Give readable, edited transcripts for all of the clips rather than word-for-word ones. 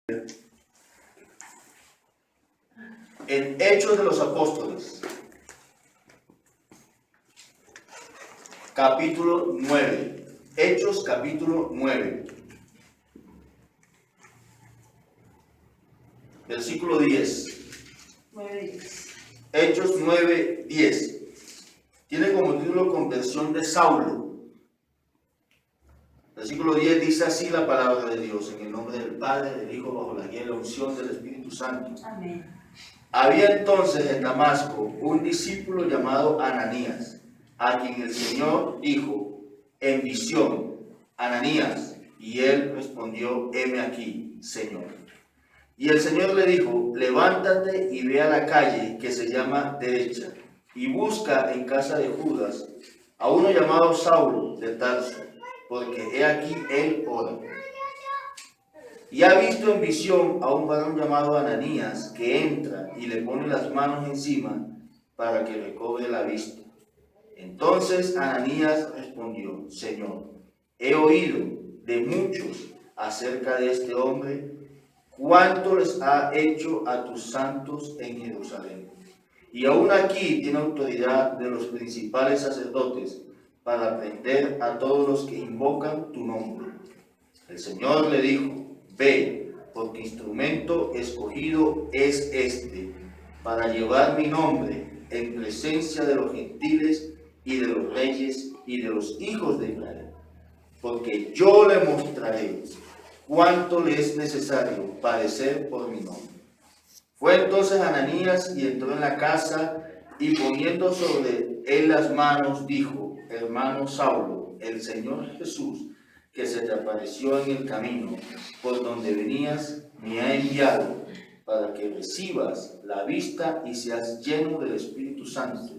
En Hechos de los Apóstoles, capítulo 9. Hechos, capítulo 9. Versículo 10. 9:10. Hechos 9, 10. Tiene como título Conversión de Saulo. Versículo 10 dice así la palabra de Dios: en el nombre del Padre, del Hijo, bajo la guía y la unción del Espíritu Santo. Amén. Había entonces en Damasco un discípulo llamado Ananías, a quien el Señor dijo en visión: Ananías. Y él respondió: heme aquí, Señor. Y el Señor le dijo: levántate y ve a la calle que se llama Derecha, y busca en casa de Judas a uno llamado Saulo de Tarso, porque he aquí él ora. Y ha visto en visión a un varón llamado Ananías, que entra y le pone las manos encima para que recobre la vista. Entonces Ananías respondió: Señor, he oído de muchos acerca de este hombre, cuánto les ha hecho a tus santos en Jerusalén. Y aún aquí tiene autoridad de los principales sacerdotes para prender a todos los que invocan tu nombre. El Señor le dijo: ve, porque instrumento escogido es este, para llevar mi nombre en presencia de los gentiles y de los reyes y de los hijos de Israel. Porque yo le mostraré cuánto le es necesario padecer por mi nombre. Fue entonces Ananías y entró en la casa, y poniendo sobre él las manos, dijo: hermano Saulo, el Señor Jesús, que se te apareció en el camino por donde venías, me ha enviado para que recibas la vista y seas lleno del Espíritu Santo.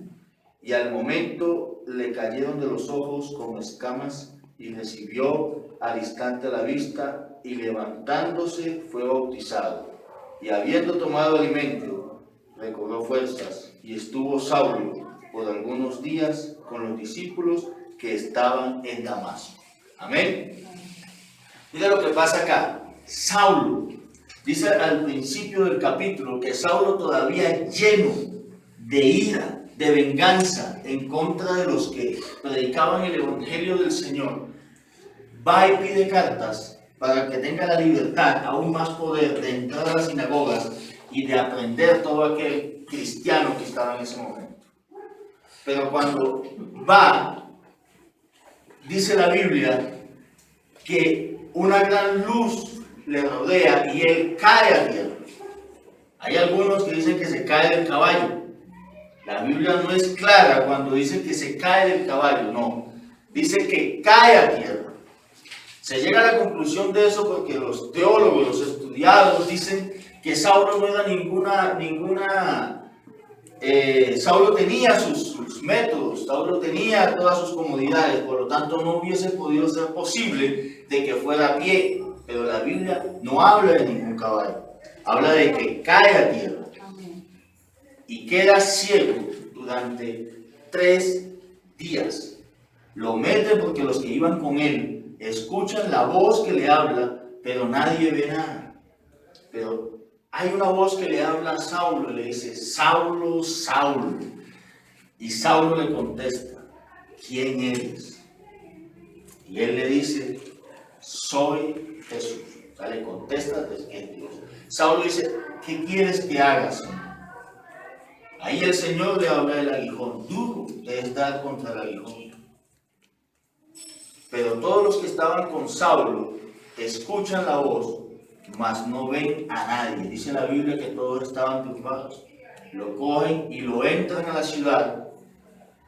Y al momento le cayeron de los ojos como escamas, y recibió al instante la vista, y levantándose fue bautizado. Y habiendo tomado alimento, recobró fuerzas, y estuvo Saulo por algunos días con los discípulos que estaban en Damasco. Amén. Mira lo que pasa acá. Saulo, dice al principio del capítulo que Saulo, todavía lleno de ira, de venganza en contra de los que predicaban el evangelio del Señor, va y pide cartas para que tenga la libertad, aún más poder, de entrar a las sinagogas y de aprender todo aquel cristiano que estaba en ese momento. Pero cuando va, dice la Biblia que una gran luz le rodea y él cae a tierra. Hay algunos que dicen que se cae del caballo. La Biblia no es clara cuando dice que se cae del caballo, no. Dice que cae a tierra. Se llega a la conclusión de eso porque los teólogos, los estudiados, dicen que Saulo no era Saulo tenía sus métodos, Saulo tenía todas sus comodidades, por lo tanto no hubiese podido ser posible de que fuera a pie. Pero la Biblia no habla de ningún caballo, habla de que cae a tierra y queda ciego durante 3 días. Lo meten porque los que iban con él escuchan la voz que le habla, pero nadie ve nada. Pero hay una voz que le habla a Saulo y le dice: Saulo, Saulo. Y Saulo le contesta: ¿quién eres? Y él le dice: soy Jesús. O sea, le contesta que es Dios. Saulo dice: ¿qué quieres que haga, Señor? Ahí el Señor le habla del aguijón. Duro es dar contra el aguijón. Pero todos los que estaban con Saulo escuchan la voz, mas no ven a nadie. Dice la Biblia que todos estaban turbados. Lo cogen y lo entran a la ciudad,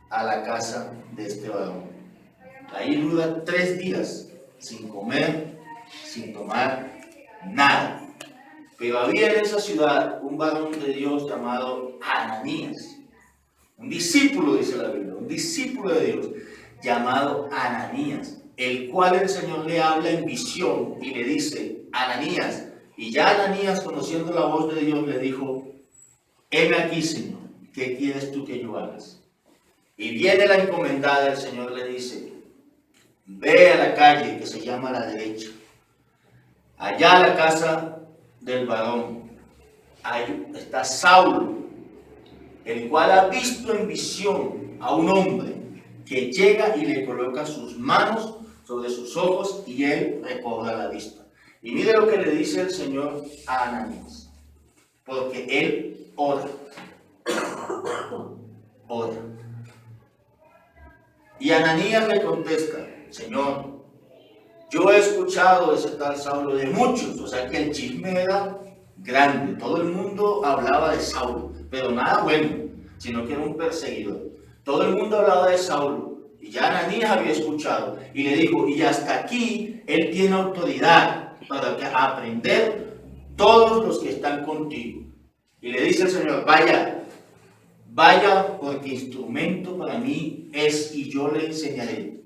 a la casa de este varón. Ahí dura 3 días, sin comer, sin tomar nada. Pero había en esa ciudad un varón de Dios llamado Ananías. Un discípulo, dice la Biblia, un discípulo de Dios llamado Ananías, el cual el Señor le habla en visión y le dice: Ananías. Y ya Ananías, conociendo la voz de Dios, le dijo: heme aquí, Señor, ¿qué quieres tú que yo hagas? Y viene la encomendada, el Señor le dice: ve a la calle que se llama La Derecha, allá a la casa del varón. Ahí está Saulo, el cual ha visto en visión a un hombre que llega y le coloca sus manos sobre sus ojos y él recobra la vista. Y mire lo que le dice el Señor a Ananías, porque él ora. Ora. Y Ananías le contesta: Señor, yo he escuchado de ese tal Saulo de muchos, o sea que el chisme era grande, todo el mundo hablaba de Saulo, pero nada bueno, sino que era un perseguidor. Todo el mundo hablaba de Saulo, y ya Ananías había escuchado, y le dijo: y hasta aquí él tiene autoridad para aprender todos los que están contigo. Y le dice el Señor: vaya, porque instrumento para mí es, y yo le enseñaré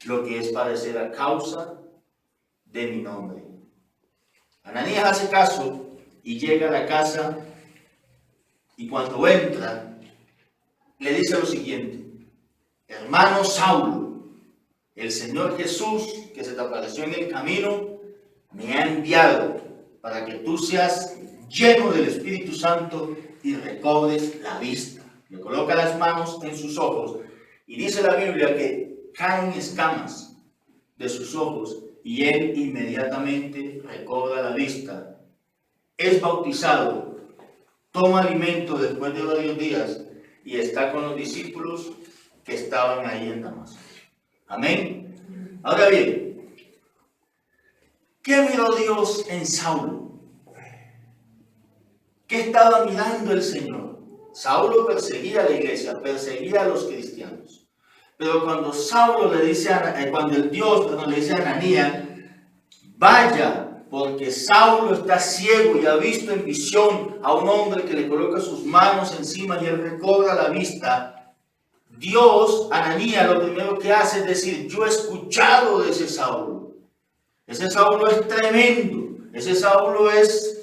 lo que es padecer a causa de mi nombre. Ananías hace caso y llega a la casa, y cuando entra le dice lo siguiente: hermano Saulo, el Señor Jesús que se te apareció en el camino me ha enviado para que tú seas lleno del Espíritu Santo y recobres la vista. Le coloca las manos en sus ojos y dice la Biblia que caen escamas de sus ojos y él inmediatamente recobra la vista. Es bautizado, toma alimento después de varios días y está con los discípulos que estaban ahí en Damasco. Amén. Ahora bien, ¿qué miró Dios en Saulo? ¿Qué estaba mirando el Señor? Saulo perseguía a la iglesia, perseguía a los cristianos. Pero cuando Saulo le dice cuando el Dios le dice a Ananías: vaya, porque Saulo está ciego y ha visto en visión a un hombre que le coloca sus manos encima y él recobra la vista. Dios, Ananías, lo primero que hace es decir: yo he escuchado de ese Saulo. Ese Saulo es tremendo. Ese Saulo es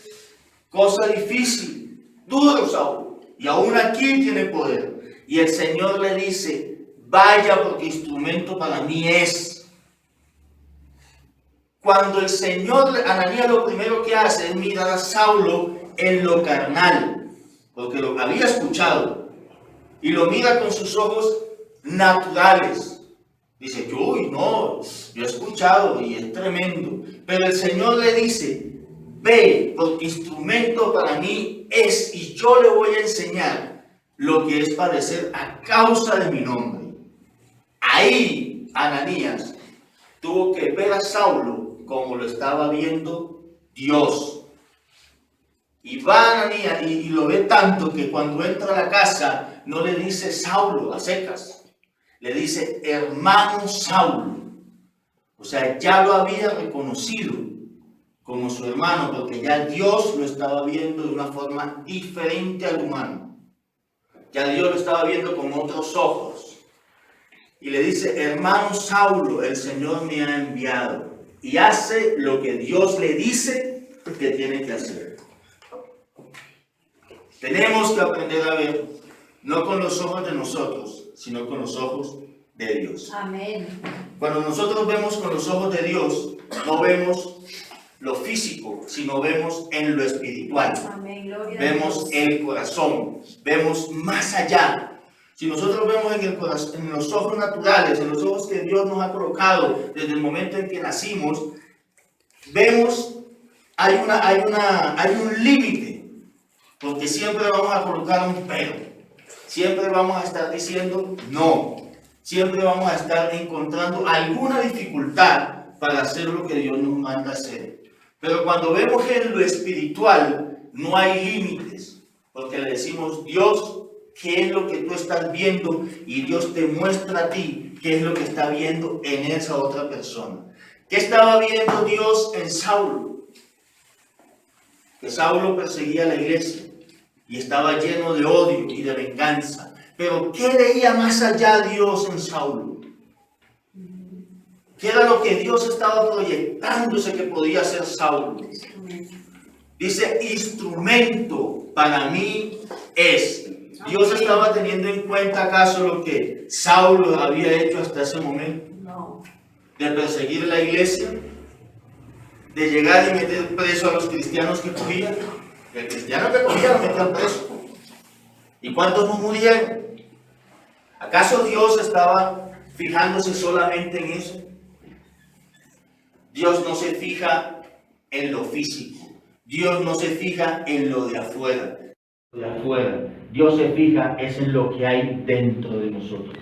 cosa difícil, duro Saulo, y aún aquí tiene poder. Y el Señor le dice: vaya, porque instrumento para mí es. Cuando el Señor, Ananías, lo primero que hace es mirar a Saulo en lo carnal, porque lo había escuchado, y lo mira con sus ojos naturales. Dice: yo he escuchado y es tremendo. Pero el Señor le dice: ve, porque instrumento para mí es, y yo le voy a enseñar lo que es padecer a causa de mi nombre. Ahí Ananías tuvo que ver a Saulo como lo estaba viendo Dios. Y va Ananías y lo ve tanto que cuando entra a la casa no le dice Saulo a secas, le dice hermano Saulo. O sea, ya lo había reconocido como su hermano, porque ya Dios lo estaba viendo de una forma diferente al humano. Ya Dios lo estaba viendo con otros ojos. Y le dice: hermano Saulo, el Señor me ha enviado. Y hace lo que Dios le dice que tiene que hacer. Tenemos que aprender a ver, no con los ojos de nosotros, sino con los ojos de Dios. Amén. Cuando nosotros vemos con los ojos de Dios, no vemos lo físico, sino vemos en lo espiritual. Amén. Gloria Vemos a Dios. el corazón, vemos más allá. Si nosotros vemos en el corazón, en los ojos naturales, en los ojos que Dios nos ha colocado desde el momento en que nacimos, vemos hay un límite, porque siempre vamos a colocar un pero, siempre vamos a estar diciendo no, siempre vamos a estar encontrando alguna dificultad para hacer lo que Dios nos manda hacer. Pero cuando vemos en lo espiritual, no hay límites, porque le decimos: Dios, ¿qué es lo que tú estás viendo? Y Dios te muestra a ti qué es lo que está viendo en esa otra persona. ¿Qué estaba viendo Dios en Saulo? Que Saulo perseguía a la iglesia y estaba lleno de odio y de venganza. Pero ¿qué veía más allá Dios en Saulo? ¿Qué era lo que Dios estaba proyectándose que podía ser Saulo? Dice: instrumento para mí es. ¿Dios estaba teniendo en cuenta acaso lo que Saulo había hecho hasta ese momento? No. De perseguir la iglesia, de llegar y meter preso a los cristianos que cogían. El cristiano que cogía lo metían preso. ¿Y cuántos no murieron? ¿Acaso Dios estaba fijándose solamente en eso? Dios no se fija en lo físico. Dios no se fija en lo de afuera. Dios se fija es en lo que hay dentro de nosotros.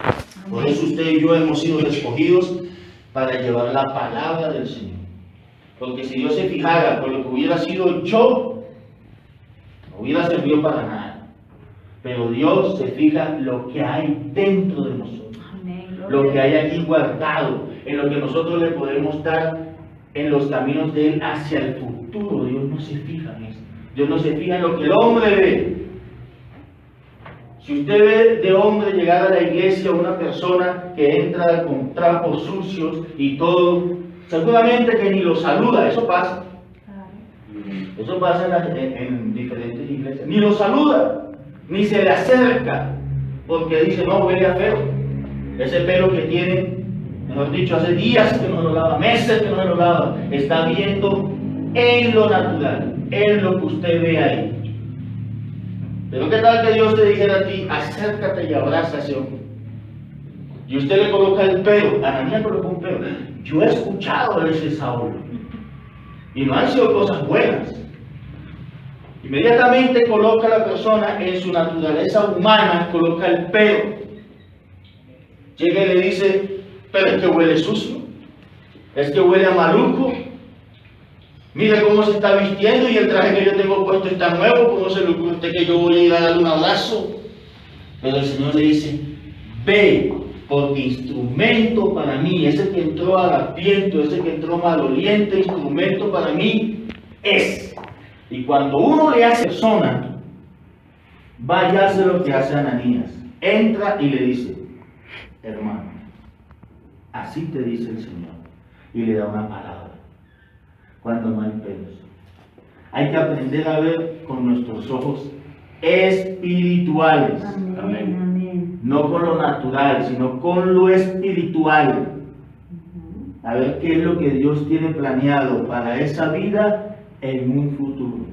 Por eso usted y yo hemos sido escogidos para llevar la palabra del Señor. Porque si Dios se fijara por lo que hubiera sido yo, no hubiera servido para nada. Pero Dios se fija en lo que hay dentro de nosotros. Lo que hay aquí guardado, en lo que nosotros le podemos dar en los caminos de Él hacia el futuro. Dios no se fija en eso. Dios no se fija en lo que el hombre ve. Si usted ve de hombre llegar a la iglesia una persona que entra con trapos sucios y todo, seguramente que ni lo saluda. Eso pasa. Eso pasa en diferentes iglesias. Ni lo saluda, ni se le acerca, porque dice, no, huele a feo. Ese pelo que tiene, mejor dicho, hace días que no lo lava, meses que no lo lava, está viendo en lo natural, en lo que usted ve ahí. Pero qué tal que Dios te dijera a ti, acércate y abraza a ese hombre. Y usted le coloca el pelo, Ananías colocó un pelo. Yo he escuchado a ese Saulo. Y no han sido cosas buenas. Inmediatamente coloca a la persona en su naturaleza humana, coloca el pelo. Llega y le dice, pero es que huele sucio, es que huele a maluco. Mire cómo se está vistiendo y el traje que yo tengo puesto está nuevo. ¿Cómo se le ocurre a usted que yo voy a ir a darle un abrazo? Pero el Señor le dice, ve, porque instrumento para mí, ese que entró harapiento, ese que entró maloliente, instrumento para mí es. Y cuando uno le hace persona, vaya a hacer lo que hace Ananías. Entra y le dice, hermano, así te dice el Señor. Y le da una palabra. Cuando no hay pelos. Hay que aprender a ver con nuestros ojos espirituales. Amén. Amén. No con lo natural, sino con lo espiritual. A ver qué es lo que Dios tiene planeado para esa vida en un futuro.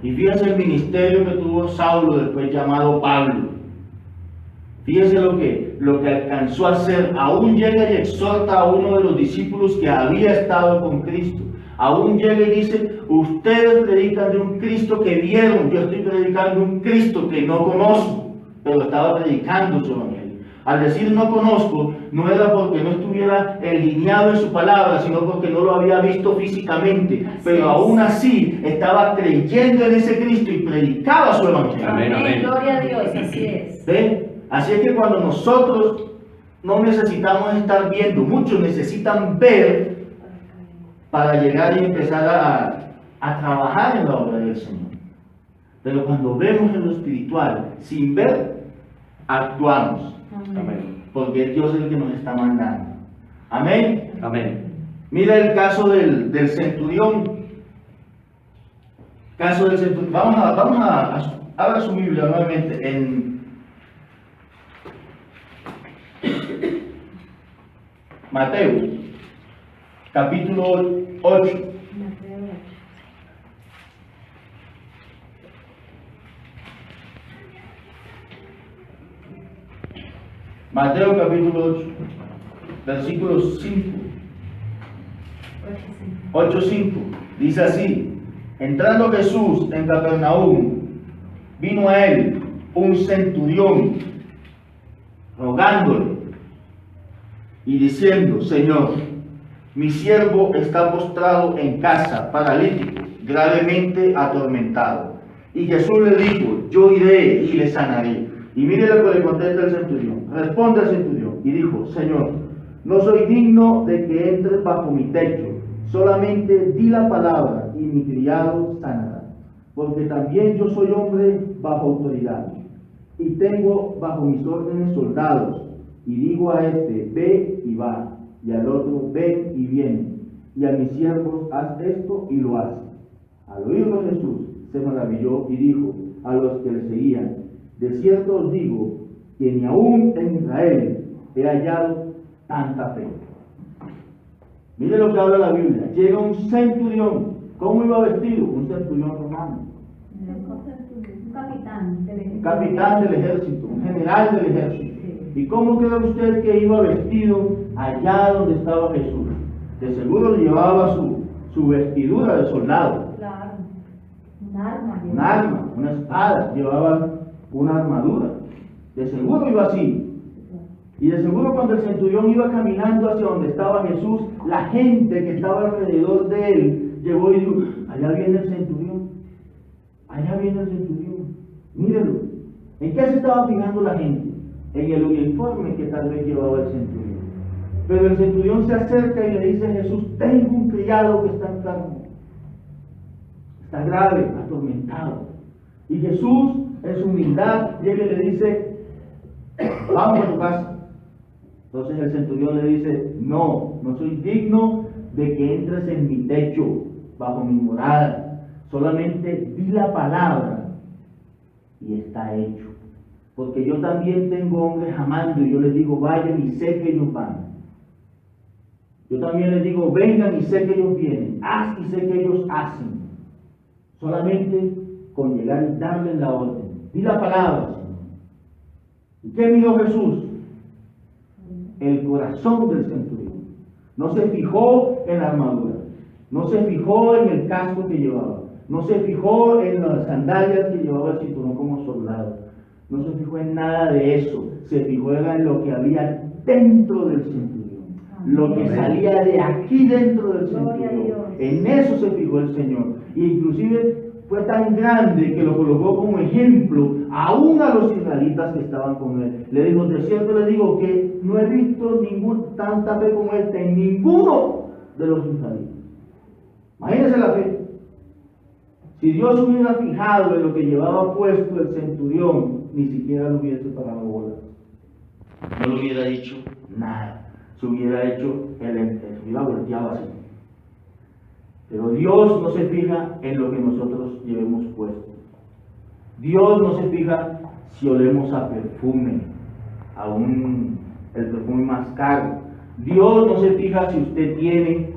Y fíjense el ministerio que tuvo Saulo, después llamado Pablo. Fíjense lo que alcanzó a hacer. Aún llega y exhorta a uno de los discípulos que había estado con Cristo. Aún llega y dice, ustedes predican de un Cristo que vieron, yo estoy predicando un Cristo que no conozco, pero estaba predicando su evangelio. Al decir no conozco, no era porque no estuviera alineado en su palabra, sino porque no lo había visto físicamente, pero aún así estaba creyendo en ese Cristo y predicaba su evangelio. Amén, amén. Gloria a Dios, así es. ¿Ven? Así es que cuando nosotros no necesitamos estar viendo, muchos necesitan ver para llegar y empezar a trabajar en la obra del Señor. Pero cuando vemos en lo espiritual, sin ver, actuamos. Amén. Porque es Dios el que nos está mandando. Amén. Amén. Mira el caso del centurión. Caso del centurión. Vamos a abra su Biblia nuevamente en Mateo, capítulo 8. Mateo capítulo 8, versículos 5. 8:5. Dice así: entrando Jesús en Capernaum, vino a él un centurión, rogándole y diciendo: Señor, mi siervo está postrado en casa, paralítico, gravemente atormentado. Y Jesús le dijo: yo iré y le sanaré. Y mire lo que le contesta el centurión. Responde el centurión y dijo: Señor, no soy digno de que entres bajo mi techo, solamente di la palabra y mi criado sanará. Porque también yo soy hombre bajo autoridad, y tengo bajo mis órdenes soldados, y digo a este: ve y va, y al otro: ven y viene, y a mis siervos: haz esto, y lo hace. Al oírlo Jesús se maravilló y dijo a los que le seguían: de cierto os digo que ni aún en Israel he hallado tanta fe. Mire lo que habla la Biblia. Llega un centurión. ¿Cómo iba vestido? Un centurión romano. Un capitán del ejército. Un capitán del ejército, un general del ejército. ¿Y cómo cree usted que iba vestido allá donde estaba Jesús? De seguro llevaba su vestidura de soldado. Claro. Un arma. Un arma, una espada, llevaba una armadura. De seguro iba así. Y de seguro cuando el centurión iba caminando hacia donde estaba Jesús, la gente que estaba alrededor de él llegó y dijo: allá viene el centurión, allá viene el centurión, mírenlo. ¿En qué se estaba fijando la gente? En el uniforme que tal vez llevaba el centurión. Pero el centurión se acerca y le dice a Jesús: tengo un criado que está enfermo, está grave, atormentado. Y Jesús, en su humildad, llega y le dice: vamos a tu casa. Entonces el centurión le dice: no soy digno de que entres en mi techo, bajo mi morada. Solamente di la palabra y está hecho. Porque yo también tengo hombres amando y yo les digo: vayan, y sé que ellos van. Yo también les digo: vengan, y sé que ellos vienen. Haz, y sé que ellos hacen. Solamente con llegar y darles la orden. Di la palabra, Señor. ¿Y qué miró Jesús? El corazón del centurión. No se fijó en la armadura, no se fijó en el casco que llevaba, no se fijó en las sandalias que llevaba el cinturón como soldado, no se fijó en nada de eso. Se fijó en lo que había dentro del centurión, lo que salía de aquí dentro del centurión. En eso se fijó el Señor. E inclusive fue tan grande que lo colocó como ejemplo aún a los israelitas que estaban con él. Le dijo: de cierto le digo que no he visto tanta fe como esta en ninguno de los israelitas. Imagínense la fe. Si Dios hubiera fijado en lo que llevaba puesto el centurión, ni siquiera lo hubiese parado bola. No le hubiera dicho nada. Se hubiera hecho se hubiera volteado así. Pero Dios no se fija en lo que nosotros llevemos puesto. Dios no se fija si olemos a perfume, aún el perfume más caro. Dios no se fija si usted tiene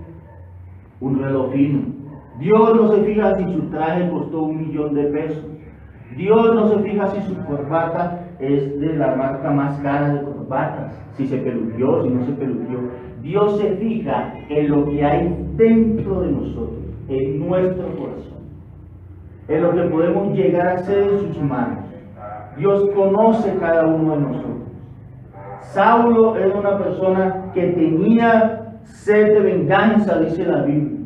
un reloj fino. Dios no se fija si su traje costó $1,000,000. Dios no se fija si su corbata es de la marca más cara de corbatas, si se peluqueó, si no se peluqueó. Dios se fija en lo que hay dentro de nosotros, en nuestro corazón, en lo que podemos llegar a ser en sus manos. Dios conoce cada uno de nosotros. Saulo era una persona que tenía sed de venganza, dice la Biblia.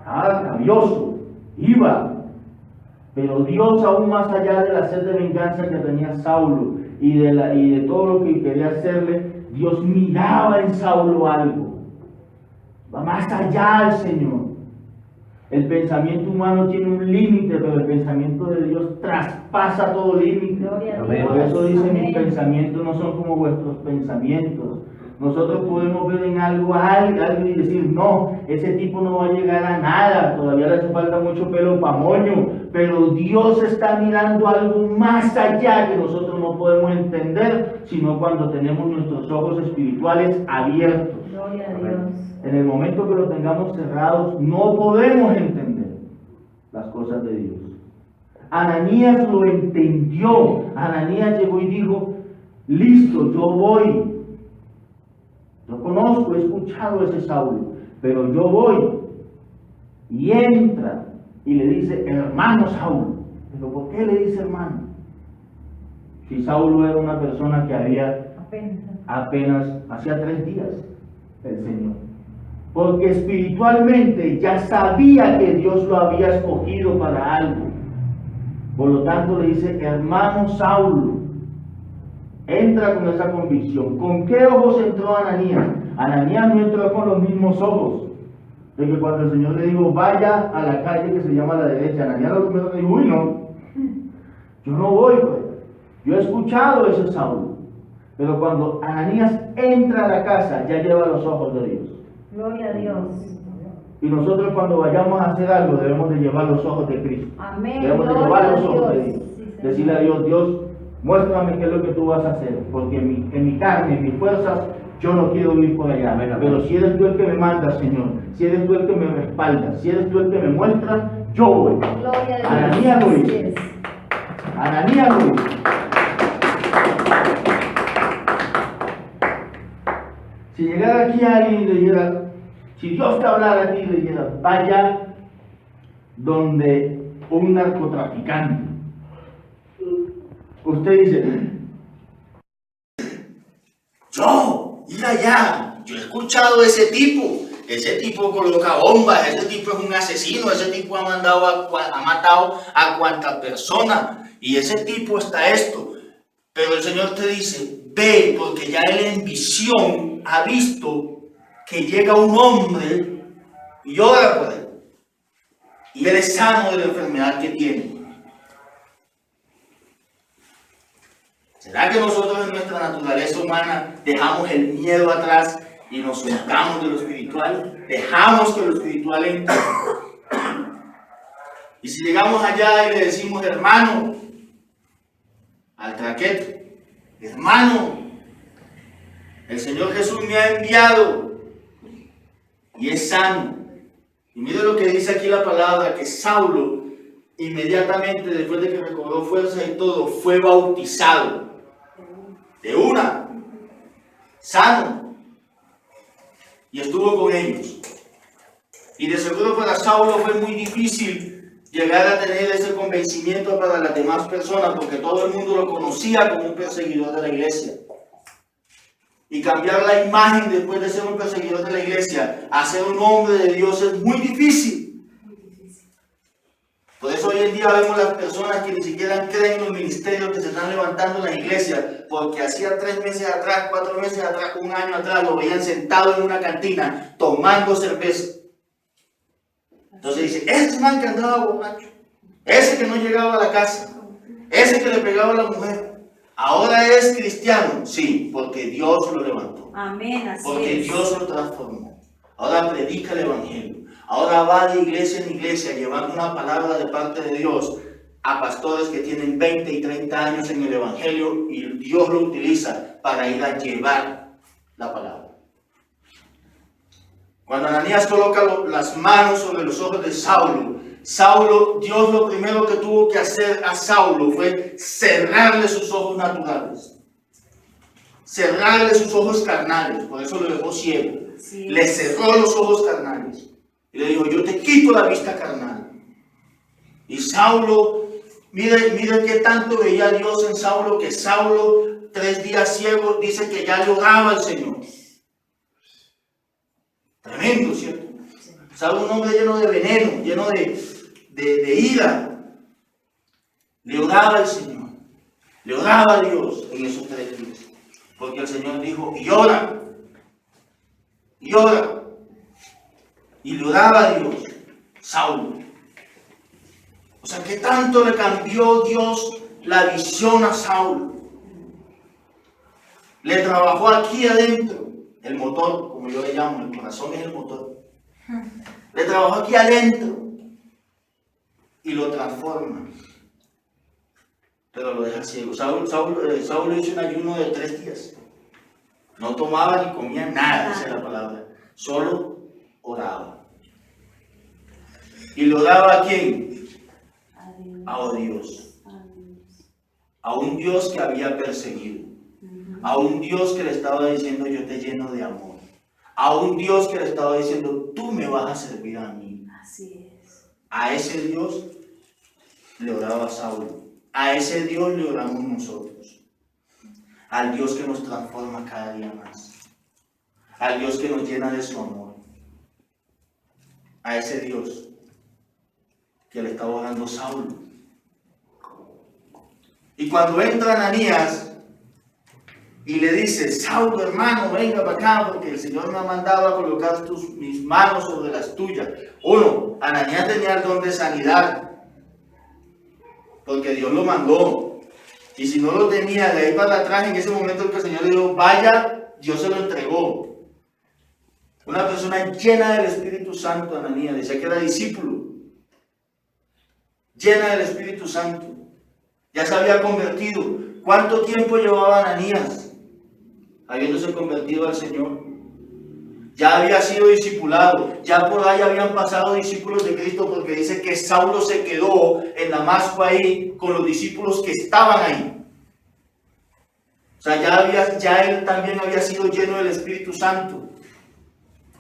Rabioso, iba. Pero Dios, aún más allá de la sed de venganza que tenía Saulo y de todo lo que quería hacerle, Dios miraba en Saulo algo. Va más allá el Señor. El pensamiento humano tiene un límite, pero el pensamiento de Dios traspasa todo límite. Por eso dice: mis pensamientos no son como vuestros pensamientos. Nosotros podemos ver en algo y decir: no, ese tipo no va a llegar a nada, todavía le hace falta mucho pelo para moño. Pero Dios está mirando algo más allá que nosotros no podemos entender, sino cuando tenemos nuestros ojos espirituales abiertos. Gloria a Dios. En el momento que lo tengamos cerrados, no podemos entender las cosas de Dios. Ananías lo entendió. Ananías llegó y dijo: listo, yo voy. Yo conozco, he escuchado a ese Saulo, pero yo voy. Y entra y le dice: hermano Saulo. ¿Pero por qué le dice hermano? Si Saulo era una persona que había apenas hacía 3 días el Señor. Porque espiritualmente ya sabía que Dios lo había escogido para algo. Por lo tanto le dice: hermano Saulo. Entra con esa convicción. ¿Con qué ojos entró Ananías? Ananías no entró con los mismos ojos. De que cuando el Señor le dijo: vaya a la calle que se llama a la derecha, Ananías lo primero le dijo: uy, no, yo no voy, pues. Yo he escuchado ese Saulo. Pero cuando Ananías entra a la casa, ya lleva los ojos de Dios. Gloria a Dios. Y nosotros, cuando vayamos a hacer algo, debemos de llevar los ojos de Cristo. Amén. Debemos de llevar los ojos de Dios. Decirle a Dios: Dios, muéstrame qué es lo que tú vas a hacer, porque en mi carne, en mis fuerzas, yo no quiero ir por allá. Amén, amén. Pero si eres tú el que me manda, Señor, si eres tú el que me respalda, si eres tú el que me muestra, yo voy. Gloria a Dios. Ananías lo hizo. Yes. Ananías lo hizo. Si llegara aquí alguien y le dijera, si Dios te hablara a ti y le dijera, vaya donde un narcotraficante, usted dice, Yo, ir allá. Yo he escuchado de ese tipo. Ese tipo coloca bombas, ese tipo es un asesino, ese tipo ha matado a cuanta persona. Y ese tipo está esto. Pero el Señor te dice, ve, porque ya él en visión ha visto que llega un hombre y ora por él. Y él es sano de la enfermedad que tiene. ¿Será que nosotros en nuestra naturaleza humana dejamos el miedo atrás y nos soltamos de lo espiritual? Dejamos que lo espiritual entre. Y si llegamos allá y le decimos, hermano, al traqueto, hermano, el Señor Jesús me ha enviado y es sano. Y mire lo que dice aquí la palabra, que Saulo, inmediatamente después de que recobró fuerza y todo, fue bautizado. De una, sano, y estuvo con ellos. Y de seguro para Saulo fue muy difícil llegar a tener ese convencimiento para las demás personas, porque todo el mundo lo conocía como un perseguidor de la iglesia. Y cambiar la imagen después de ser un perseguidor de la iglesia a ser un hombre de Dios es muy difícil. Por eso hoy en día vemos las personas que ni siquiera creen en los ministerios que se están levantando en la iglesia, porque hacía 3 meses atrás, 4 meses atrás, 1 año atrás, lo veían sentado en una cantina tomando cerveza. Entonces dice, ese man que andaba borracho, ese que no llegaba a la casa, ese que le pegaba a la mujer, ahora es cristiano. Sí, porque Dios lo levantó. Amén, así Porque es. Dios lo transformó. Ahora predica el evangelio. Ahora va de iglesia en iglesia llevando una palabra de parte de Dios a pastores que tienen 20 y 30 años en el evangelio y Dios lo utiliza para ir a llevar la palabra. Cuando Ananías coloca las manos sobre los ojos de Saulo, Dios lo primero que tuvo que hacer a Saulo fue cerrarle sus ojos naturales. Cerrarle sus ojos carnales, por eso lo dejó ciego. Sí. Le cerró los ojos carnales. Y le dijo, yo te quito la vista carnal. Y Saulo, mire qué tanto veía Dios en Saulo, que Saulo, 3 días ciego, dice que ya le oraba al Señor. Tremendo, ¿cierto? Saulo, un hombre lleno de veneno, lleno de ira. Le oraba al Señor. Le oraba a Dios en esos 3 días. Porque el Señor dijo, y ora. Y ora. Y le oraba a Dios, Saulo. O sea, ¿qué tanto le cambió Dios la visión a Saulo? Le trabajó aquí adentro, el motor, como yo le llamo, el corazón es el motor. Le trabajó aquí adentro y lo transforma. Pero lo deja ciego. Saulo hizo un ayuno de 3 días. No tomaba ni comía nada, esa es la palabra. Solo oraba. ¿Y lo daba a quién? A Dios. A un Dios que había perseguido. A un Dios que le estaba diciendo, yo te lleno de amor. A un Dios que le estaba diciendo, tú me vas a servir a mí. Así es. A ese Dios le oraba Saulo. A ese Dios le oramos nosotros. Al Dios que nos transforma cada día más. Al Dios que nos llena de su amor. A ese Dios que le estaba orando Saulo. Y cuando entra Ananías y le dice, Saulo, hermano, venga para acá porque el Señor me ha mandado a colocar mis manos sobre las tuyas. Uno, Ananías tenía el don de sanidad, porque Dios lo mandó. Y si no lo tenía, de ahí para atrás, en ese momento que el Señor le dijo, vaya, Dios se lo entregó. Una persona llena del Espíritu Santo, Ananías, decía que era discípulo. Llena del Espíritu Santo. Ya se había convertido. ¿Cuánto tiempo llevaba Ananías? habiéndose convertido al Señor. Ya había sido discipulado, ya por ahí habían pasado discípulos de Cristo, porque dice que Saulo se quedó en Damasco ahí con los discípulos que estaban ahí. O sea, ya él también había sido lleno del Espíritu Santo.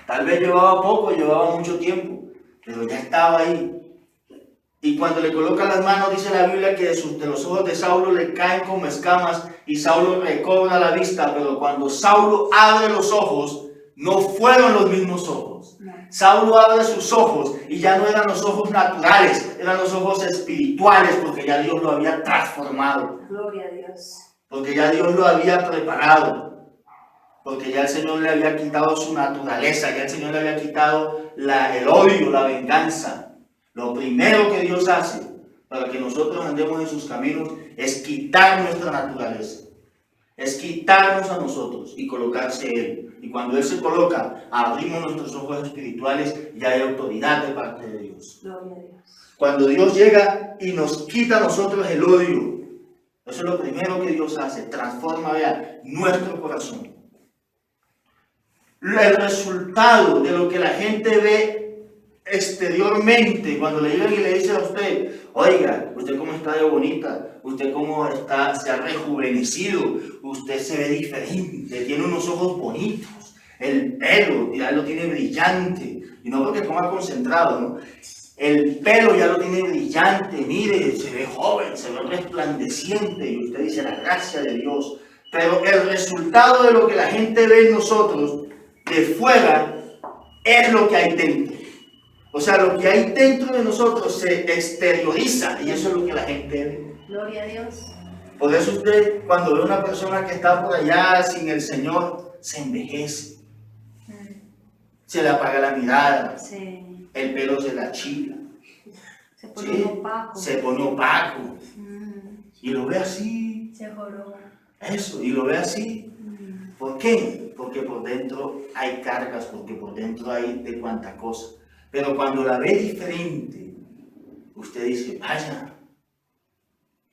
Tal vez llevaba poco, llevaba mucho tiempo, pero ya estaba ahí. Y cuando le colocan las manos, dice la Biblia que de los ojos de Saulo le caen como escamas y Saulo recobra la vista, pero cuando Saulo abre los ojos, no fueron los mismos ojos. Saulo abre sus ojos y ya no eran los ojos naturales, eran los ojos espirituales, porque ya Dios lo había transformado. Gloria a Dios. Porque ya Dios lo había preparado. Porque ya el Señor le había quitado su naturaleza, ya el Señor le había quitado el odio, la venganza. Lo primero que Dios hace para que nosotros andemos en sus caminos es quitar nuestra naturaleza. Es quitarnos a nosotros y colocarse Él. Y cuando Él se coloca, abrimos nuestros ojos espirituales y hay autoridad de parte de Dios. Gloria a Dios. Cuando Dios llega y nos quita a nosotros el odio, eso es lo primero que Dios hace, transforma, vea, nuestro corazón. El resultado de lo que la gente ve exteriormente, cuando le llegan y le dicen a usted, oiga, usted cómo está de bonita, usted cómo está, se ha rejuvenecido, usted se ve diferente, tiene unos ojos bonitos, el pelo ya lo tiene brillante, y no porque coma concentrado, ¿no? El pelo ya lo tiene brillante, mire, se ve joven, se ve resplandeciente, y usted dice la gracia de Dios. Pero el resultado de lo que la gente ve en nosotros, de fuera, es lo que hay dentro. O sea, lo que hay dentro de nosotros se exterioriza, y eso es lo que la gente ve. Gloria a Dios. Por eso usted, cuando ve a una persona que está por allá sin el Señor, se envejece. Se le apaga la mirada. Sí. El pelo se le achila. Se pone opaco. Se pone opaco. Y lo ve así. Se joró. Eso, y lo ve así. ¿Por qué? Porque por dentro hay cargas, porque por dentro hay de cuanta cosa. Pero cuando la ve diferente, usted dice, vaya,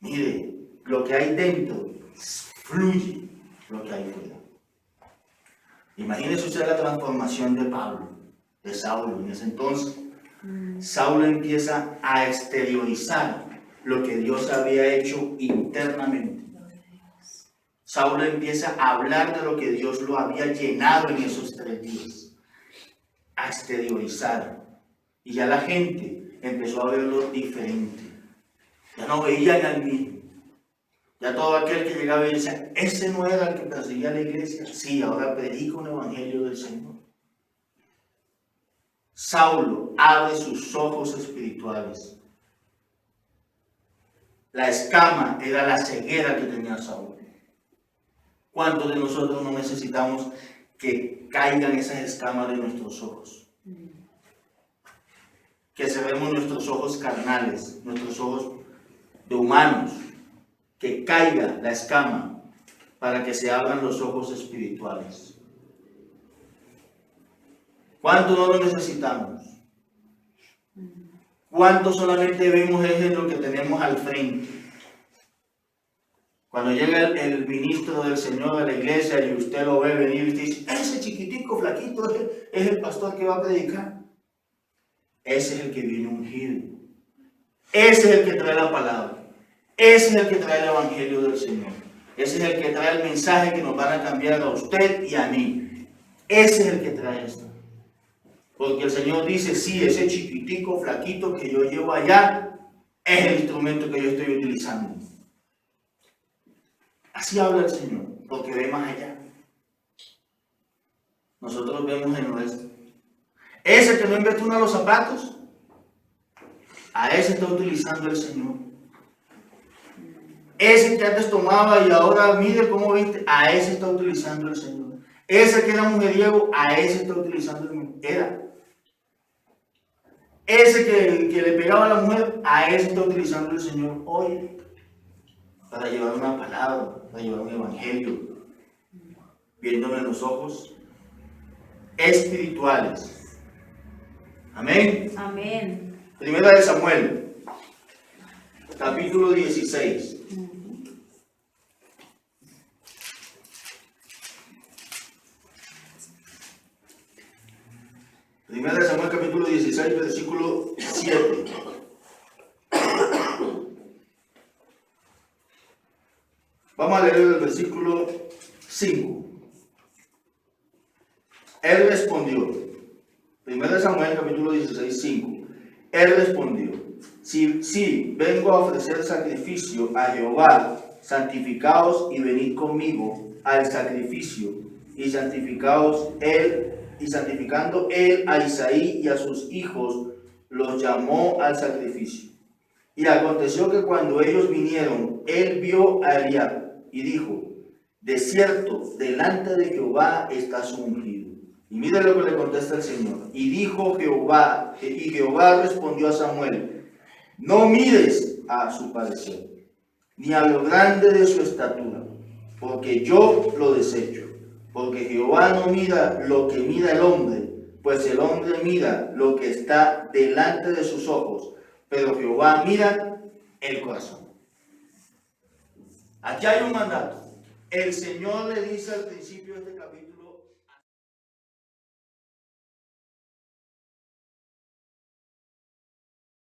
mire, lo que hay dentro fluye lo que hay fuera. Imagínese usted la transformación de Pablo, de Saulo en ese entonces. Saulo empieza a exteriorizar lo que Dios había hecho internamente. Saulo empieza a hablar de lo que Dios lo había llenado en esos 3 días. A exteriorizar. Y ya la gente empezó a verlo diferente. Ya no veían al mismo. Ya todo aquel que llegaba y decía, ese no era el que perseguía a la iglesia. Sí, ahora predica un evangelio del Señor. Saulo abre sus ojos espirituales. La escama era la ceguera que tenía Saulo. ¿Cuántos de nosotros no necesitamos que caigan esas escamas de nuestros ojos? Que cerremos nuestros ojos carnales, nuestros ojos de humanos, que caiga la escama para que se abran los ojos espirituales. ¿Cuánto no lo necesitamos? ¿Cuánto solamente vemos es lo que tenemos al frente? Cuando llega el ministro del Señor a la iglesia y usted lo ve venir y usted dice, ese chiquitico, flaquito, es el pastor que va a predicar. Ese es el que viene ungido. Ese es el que trae la palabra. Ese es el que trae el evangelio del Señor. Ese es el que trae el mensaje que nos van a cambiar a usted y a mí. Ese es el que trae esto. Porque el Señor dice, sí, ese chiquitico, flaquito que yo llevo allá es el instrumento que yo estoy utilizando. Así habla el Señor, porque ve más allá. Nosotros vemos en nuestro. Ese que no embetuna los zapatos, a ese está utilizando el Señor. Ese que antes tomaba y ahora mire cómo viste, a ese está utilizando el Señor. Ese que era mujeriego, a ese está utilizando el Señor. Ese que le pegaba a la mujer, a ese está utilizando el Señor hoy para llevar una palabra, para llevar un evangelio, viéndome en los ojos espirituales. Amén. Amén. Primera de Samuel, capítulo 16. el versículo 7. Vamos a leer el versículo 5. Él respondió, 1 Samuel capítulo 16, 5. Él respondió, si vengo a ofrecer sacrificio a Jehová, santificaos y venid conmigo al sacrificio, y santificaos él, y santificando él a Isaí y a sus hijos, los llamó al sacrificio. Y aconteció que cuando ellos vinieron, él vio a Eliab y dijo, de cierto, delante de Jehová estás ungido. Y mire lo que le contesta el Señor. Y dijo Jehová, y Jehová respondió a Samuel, no mires a su parecer, ni a lo grande de su estatura, porque yo lo desecho. Porque Jehová no mira lo que mira el hombre, pues el hombre mira lo que está delante de sus ojos, pero Jehová mira el corazón. Aquí hay un mandato. El Señor le dice al principio de este capítulo,